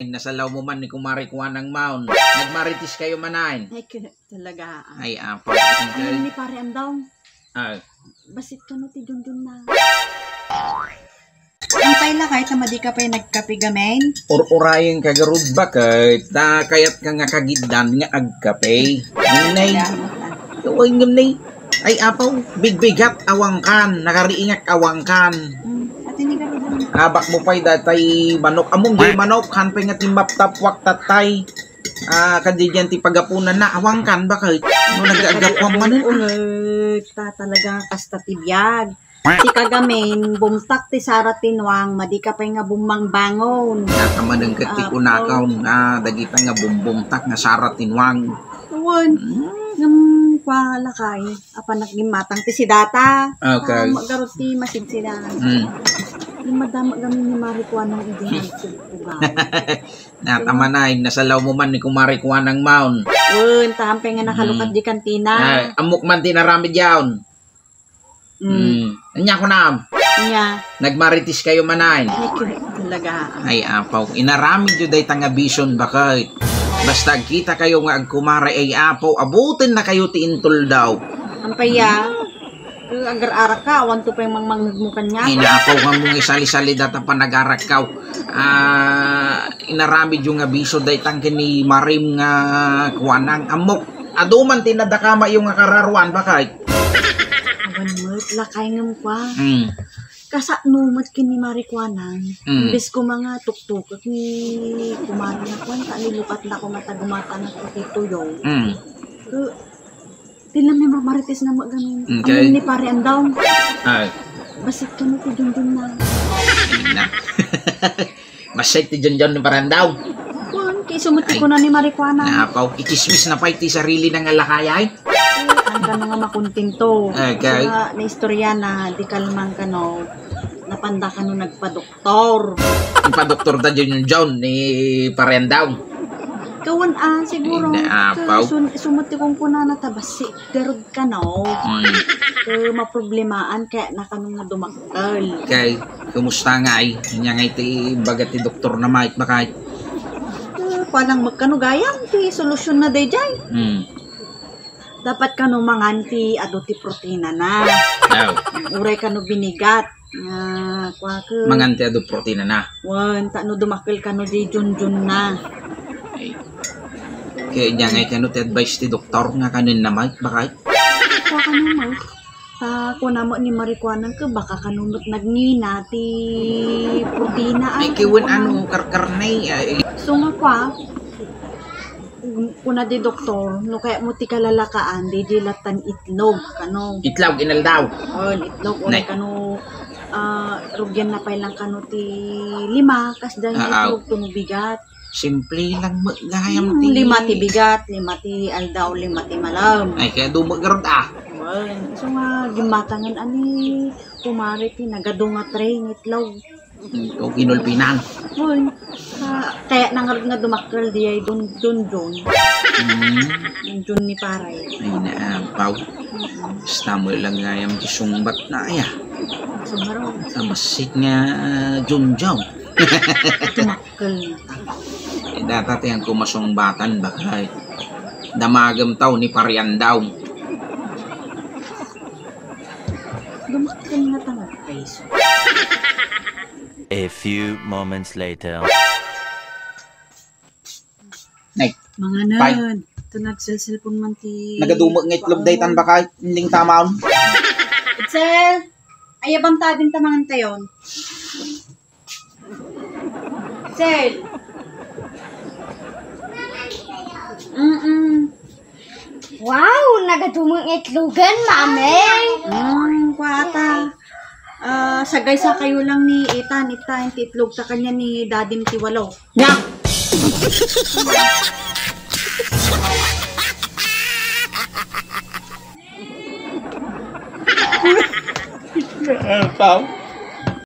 Nasalaw mo man ni Kumari Kuan ng Maun. Nagmaritis kayo manain. Ay, talaga. Ay, apa. Ano ni pare andaw? Ay. Basit ka no, ti Junjun na. Ang paila kahit na madi ka pa'y nagkapigamen? Urayin kagarud bakit? Na kayat ka nga kagiddan nga agkape. Ngunay. Yung ngunay. Ay, apaw. Bigbigat awangkan. Nakariingak awangkan. At hindi ka rin. Habak mo pa'y datay manok. Among di manok. Hanpay nga timaptapwak tatay. Kadidyan ti pagapunan na awangkan bakit? No nag-agapwang manin. Talaga kasta tibiyag. Ti kagamen, bumtak ti saratinwang, madi ka pa'y nga bumang bangon. Nakamanang kati unakaw na dagita nga bumbumtak nga saratinwang. Uwan, ng palakay, apa naggimatang ti si data. Okay. Magarot ti masin sila. Yung madama gamin ni Marikuan ng idehan suga. Natamanay, nasalaw mo man ni Kumari Kuan ng Maun. Uwan, tahampay nga nakalukat di kantina. Amok man tinaramid yaon. Anya ko na. Nya. Nagmaritis kayo manain. Ay, talaga. Ay, apaw. Inaramid yun day tanga vision bakit? Basta kita kayo nga agkumari ay apaw. Abutin na kayo ti intol daw. Ampaya. Agar-arak ka, awan to pa yung mangmangmukan niya. Inaapaw nga mong isali-sali data pa nag-arak ka. Inaramid yung abiso day tang kini marim nga kuwanang amok. Aduman tinadakama yung nga kararuan bakit? Lakay nga mo pa. Kasaknumat kini Marikuanan. Imbes ko mga tuktukot ni kumari na kwan. Kanilukat na ko matagumata na ko tituyo. Tilam may marites na magamin. Okay. Ano ni pare andaw? Ay. Basit ka no ti Junjun na. Na. Basit ti Junjun ni parandaw. Kwan, kay sumuti ko na ni Marikuanan. Napaw, ikismis na pa iti sarili ng alakayay. Ang ka nga makuntinto. Okay. Sa naistorya na di kalmang ka no, napanda ka no nagpa-doktor. Ipa-doktor da dyan yung John ni parandaw. Kawan siguro. Naapaw. Sumuti kong kuna na tabasi. Garod ka no. Maproblemaan kaya nakanong nga dumakal. Okay. Kumusta nga ay? Inya nga iti bagat ti doktor na mait bakit? Palang magkanugayang ti solusyon na day jay. Dapat ka no manganti aduti protina na. Uray ka no binigat. Manganti adu protina na. Wan, no dumakil ka no di Junjun na. Kaya niya nga ikano ti advice ti doktor nga kanin na mait bakit? Kwa ka no mait. Kung namo ni Marikuanan ka, baka kanunot nagnina ti protina. Ay kiwan ano karkarnay. So nga kwa, kuna di doktor, no kaya mo ti kalalakaan, di dilatan itlog, kano. Itlog, inal daw. Itlog, o kano, rugyan na pa lang kano ti 5, kas dahil itlog tumubigat. Simple lang magayam ti. 5 ti bigat, 5 ti aldaw, 5 ti malam. Ay kaya dumagarod So nga, gimatangan ani, kumari ti, nagado nga train itlog. O kinulpinan. Kaya nangarod nga dumakal di ay Junjun. Junjun ni paray. Ay naapaw. Basta mo lang ngayam ti sumbat na aya. Sumaro. Tabasit nga Junjun. Dumakal na. Dapat yung kumasumbatan bakit? Damagam taw ni Pariandaw. Dumakal na tanga face. A few moments later. Nay, mga nan, ito nagsil-silpon man ti... Nagadumag ng itlog day tan baka hindi tamaon. Itzel, ayabang tabing tamangan tayon. Itzel. Wow, nagadumang itlogan, mami. Kwata. Sagay sa kayo lang ni Itan, ti itlog sa kanya ni Dadim Tiwalo. Nya! Pau?